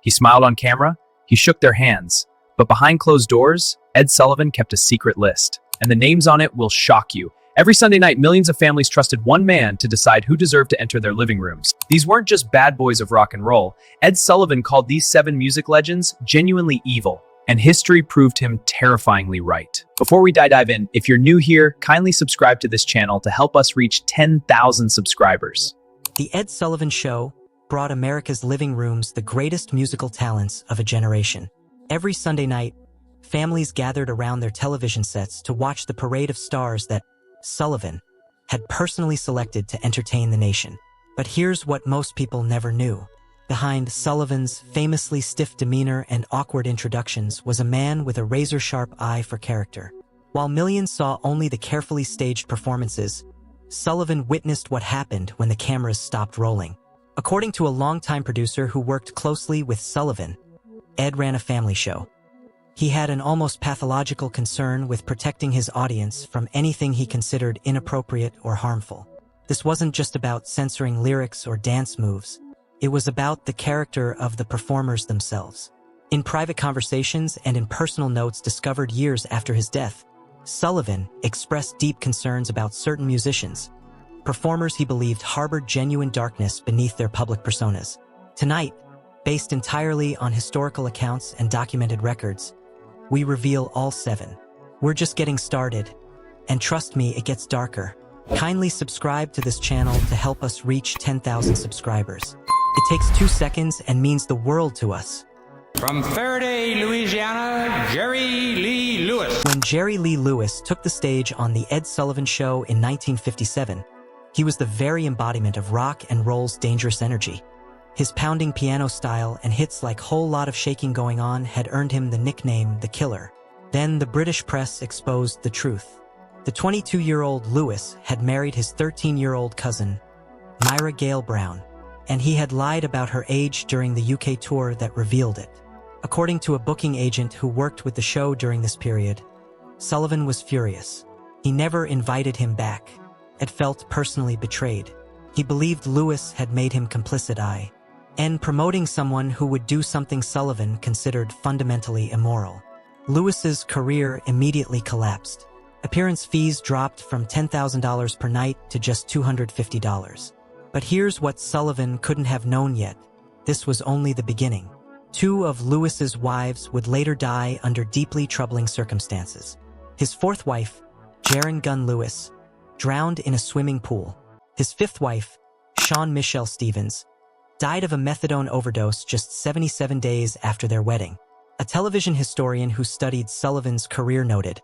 He smiled on camera, he shook their hands, but behind closed doors, Ed Sullivan kept a secret list. And the names on it will shock you. Every Sunday night, millions of families trusted one man to decide who deserved to enter their living rooms. These weren't just bad boys of rock and roll. Ed Sullivan called these 7 music legends genuinely evil, and history proved him terrifyingly right. Before we dive in, if you're new here, kindly subscribe to this channel to help us reach 10,000 subscribers. The Ed Sullivan Show brought America's living rooms the greatest musical talents of a generation. Every Sunday night, families gathered around their television sets to watch the parade of stars that Sullivan had personally selected to entertain the nation. But here's what most people never knew. Behind Sullivan's famously stiff demeanor and awkward introductions was a man with a razor-sharp eye for character. While millions saw only the carefully staged performances, Sullivan witnessed what happened when the cameras stopped rolling. According to a longtime producer who worked closely with Sullivan, Ed ran a family show. He had an almost pathological concern with protecting his audience from anything he considered inappropriate or harmful. This wasn't just about censoring lyrics or dance moves. It was about the character of the performers themselves. In private conversations and in personal notes discovered years after his death, Sullivan expressed deep concerns about certain musicians, performers he believed harbored genuine darkness beneath their public personas. Tonight, based entirely on historical accounts and documented records, we reveal all 7. We're just getting started, and trust me, it gets darker. Kindly subscribe to this channel to help us reach 10,000 subscribers. It takes 2 seconds and means the world to us. From Faraday, Louisiana, Jerry Lee Lewis. When Jerry Lee Lewis took the stage on The Ed Sullivan Show in 1957, he was the very embodiment of rock and roll's dangerous energy. His pounding piano style and hits like Whole Lot of Shaking Going On had earned him the nickname The Killer. Then the British press exposed the truth. The 22-year-old Lewis had married his 13-year-old cousin, Myra Gale Brown, and he had lied about her age during the UK tour that revealed it. According to a booking agent who worked with the show during this period, Sullivan was furious. He never invited him back. It felt personally betrayed. He believed Lewis had made him complicit and promoting someone who would do something Sullivan considered fundamentally immoral. Lewis's career immediately collapsed. Appearance fees dropped from $10,000 per night to just $250. But here's what Sullivan couldn't have known yet. This was only the beginning. 2 of Lewis's wives would later die under deeply troubling circumstances. His 4th wife, Jaren Gunn Lewis, drowned in a swimming pool. His 5th wife, Sean Michelle Stevens, died of a methadone overdose just 77 days after their wedding. A television historian who studied Sullivan's career noted,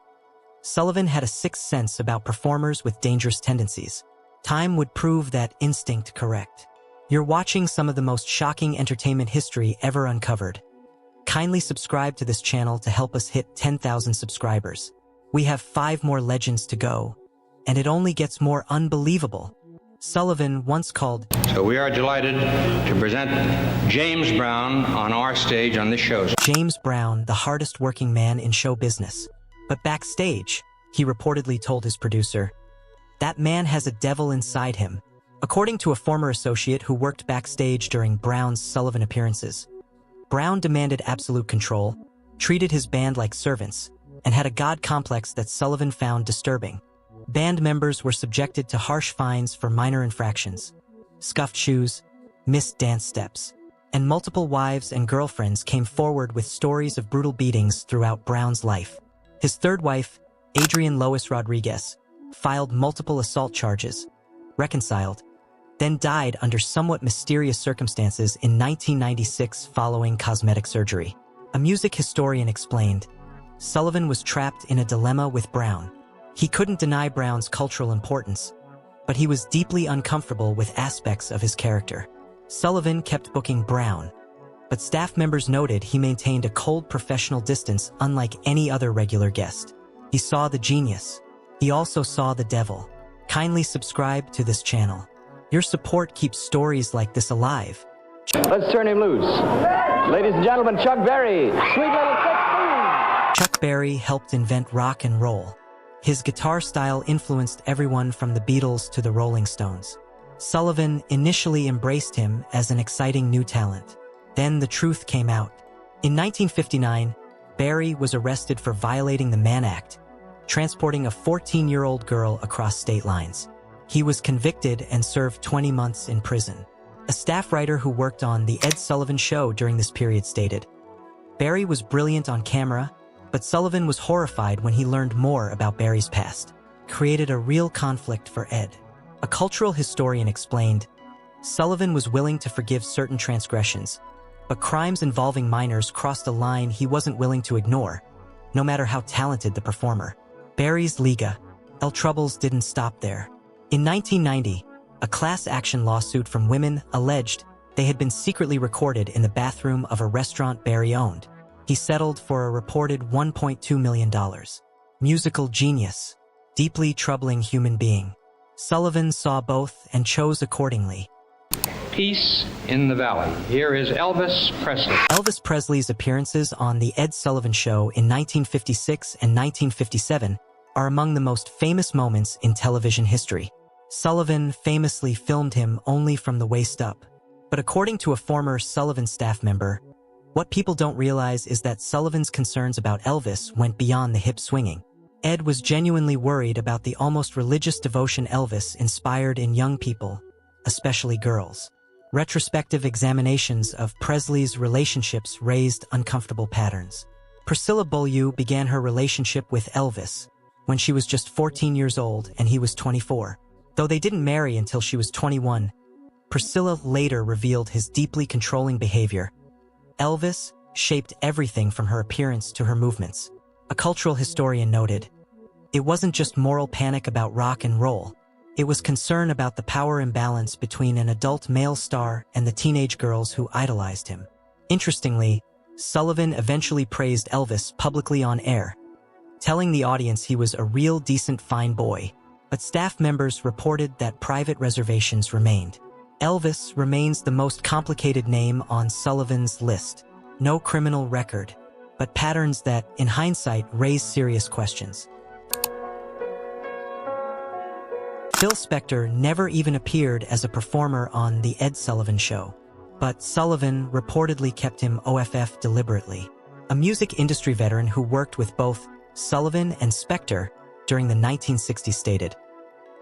Sullivan had a sixth sense about performers with dangerous tendencies. Time would prove that instinct correct. You're watching some of the most shocking entertainment history ever uncovered. Kindly subscribe to this channel to help us hit 10,000 subscribers. We have 5 more legends to go, and it only gets more unbelievable. Sullivan once called, So we are delighted to present James Brown on our stage on this show. James Brown the hardest working man in show business. But backstage, he reportedly told his producer, that man has a devil inside him. According to a former associate who worked backstage during Brown's Sullivan appearances, Brown demanded absolute control, treated his band like servants, and had a god complex that Sullivan found disturbing. Band members were subjected to harsh fines for minor infractions, scuffed shoes, missed dance steps, and multiple wives and girlfriends came forward with stories of brutal beatings throughout Brown's life. His 3rd wife, Adrienne Lois Rodriguez, filed multiple assault charges, reconciled, then died under somewhat mysterious circumstances in 1996 following cosmetic surgery. A music historian explained, Sullivan was trapped in a dilemma with Brown. He couldn't deny Brown's cultural importance, but he was deeply uncomfortable with aspects of his character. Sullivan kept booking Brown, but staff members noted he maintained a cold professional distance unlike any other regular guest. He saw the genius. He also saw the devil. Kindly subscribe to this channel. Your support keeps stories like this alive. Let's turn him loose. Ladies and gentlemen, Chuck Berry, Sweet Little 16. Chuck Berry helped invent rock and roll. His guitar style influenced everyone from the Beatles to the Rolling Stones. Sullivan initially embraced him as an exciting new talent. Then the truth came out. In 1959, Barry was arrested for violating the Mann Act, transporting a 14-year-old girl across state lines. He was convicted and served 20 months in prison. A staff writer who worked on The Ed Sullivan Show during this period stated, "Barry was brilliant on camera, but Sullivan was horrified when he learned more about Barry's past. Created a real conflict for Ed." A cultural historian explained, Sullivan was willing to forgive certain transgressions, but crimes involving minors crossed a line he wasn't willing to ignore, no matter how talented the performer. Barry's Liga. El Troubles didn't stop there. In 1990, a class action lawsuit from women alleged they had been secretly recorded in the bathroom of a restaurant Barry owned. He settled for a reported $1.2 million. Musical genius. Deeply troubling human being. Sullivan saw both and chose accordingly. Peace in the Valley. Here is Elvis Presley. Elvis Presley's appearances on The Ed Sullivan Show in 1956 and 1957 are among the most famous moments in television history. Sullivan famously filmed him only from the waist up. But according to a former Sullivan staff member, what people don't realize is that Sullivan's concerns about Elvis went beyond the hip swinging. Ed was genuinely worried about the almost religious devotion Elvis inspired in young people, especially girls. Retrospective examinations of Presley's relationships raised uncomfortable patterns. Priscilla Beaulieu began her relationship with Elvis when she was just 14 years old and he was 24. Though they didn't marry until she was 21, Priscilla later revealed his deeply controlling behavior. Elvis shaped everything from her appearance to her movements. A cultural historian noted, "It wasn't just moral panic about rock and roll. It was concern about the power imbalance between an adult male star and the teenage girls who idolized him." Interestingly, Sullivan eventually praised Elvis publicly on air, telling the audience he was a real decent fine boy, but staff members reported that private reservations remained. Elvis remains the most complicated name on Sullivan's list. No criminal record, but patterns that, in hindsight, raise serious questions. Phil Spector never even appeared as a performer on The Ed Sullivan Show, but Sullivan reportedly kept him OFF deliberately. A music industry veteran who worked with both Sullivan and Spector during the 1960s stated,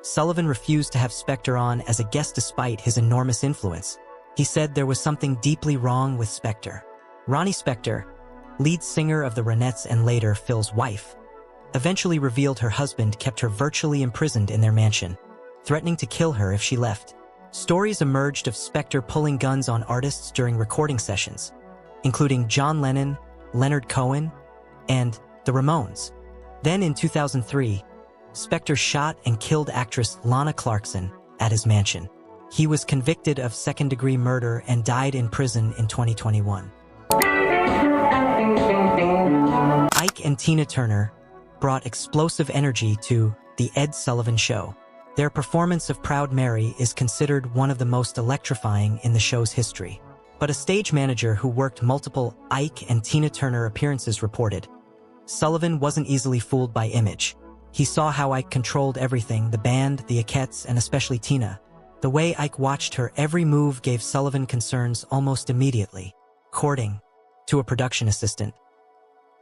Sullivan refused to have Spector on as a guest despite his enormous influence. He said there was something deeply wrong with Spector. Ronnie Spector, lead singer of the Ronettes and later Phil's wife, eventually revealed her husband kept her virtually imprisoned in their mansion, threatening to kill her if she left. Stories emerged of Spector pulling guns on artists during recording sessions, including John Lennon, Leonard Cohen, and the Ramones. Then in 2003, Spector shot and killed actress Lana Clarkson at his mansion. He was convicted of second-degree murder and died in prison in 2021. Ike and Tina Turner brought explosive energy to The Ed Sullivan Show. Their performance of Proud Mary is considered one of the most electrifying in the show's history. But a stage manager who worked multiple Ike and Tina Turner appearances reported, Sullivan wasn't easily fooled by image. He saw how Ike controlled everything, the band, the Ikettes, and especially Tina. The way Ike watched her every move gave Sullivan concerns almost immediately. According to a production assistant,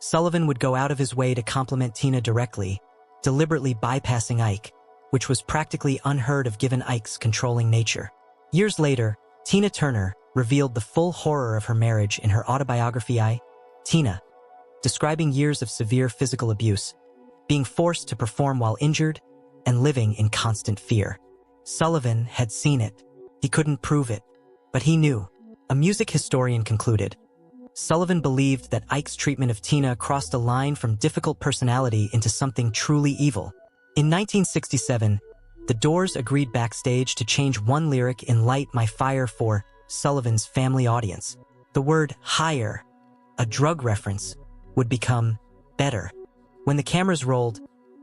Sullivan would go out of his way to compliment Tina directly, deliberately bypassing Ike, which was practically unheard of given Ike's controlling nature. Years later, Tina Turner revealed the full horror of her marriage in her autobiography I, Tina, describing years of severe physical abuse, being forced to perform while injured, and living in constant fear. Sullivan had seen it. He couldn't prove it, but he knew. A music historian concluded, Sullivan believed that Ike's treatment of Tina crossed a line from difficult personality into something truly evil. In 1967, the Doors agreed backstage to change one lyric in Light My Fire for Sullivan's family audience. The word higher, a drug reference, would become better. When the cameras rolled,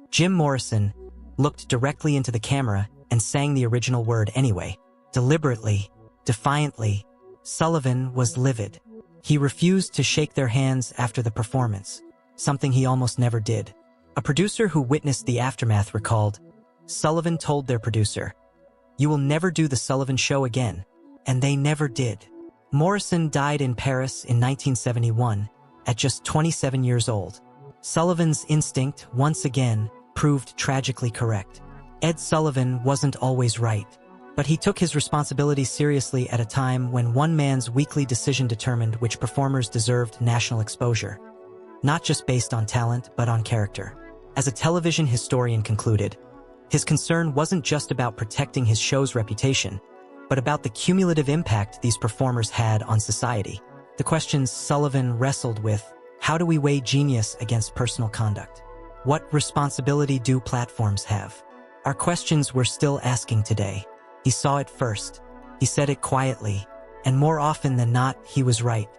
Jim Morrison looked directly into the camera and sang the original word anyway. Deliberately, defiantly, Sullivan was livid. He refused to shake their hands after the performance, something he almost never did. A producer who witnessed the aftermath recalled, Sullivan told their producer, "You will never do the Sullivan Show again," and they never did. Morrison died in Paris in 1971 at just 27 years old. Sullivan's instinct, once again, proved tragically correct. Ed Sullivan wasn't always right, but he took his responsibility seriously at a time when one man's weekly decision determined which performers deserved national exposure. Not just based on talent, but on character. As a television historian concluded, his concern wasn't just about protecting his show's reputation, but about the cumulative impact these performers had on society. The questions Sullivan wrestled with: how do we weigh genius against personal conduct? What responsibility do platforms have? Are questions we're still asking today. He saw it first. He said it quietly, and more often than not, he was right.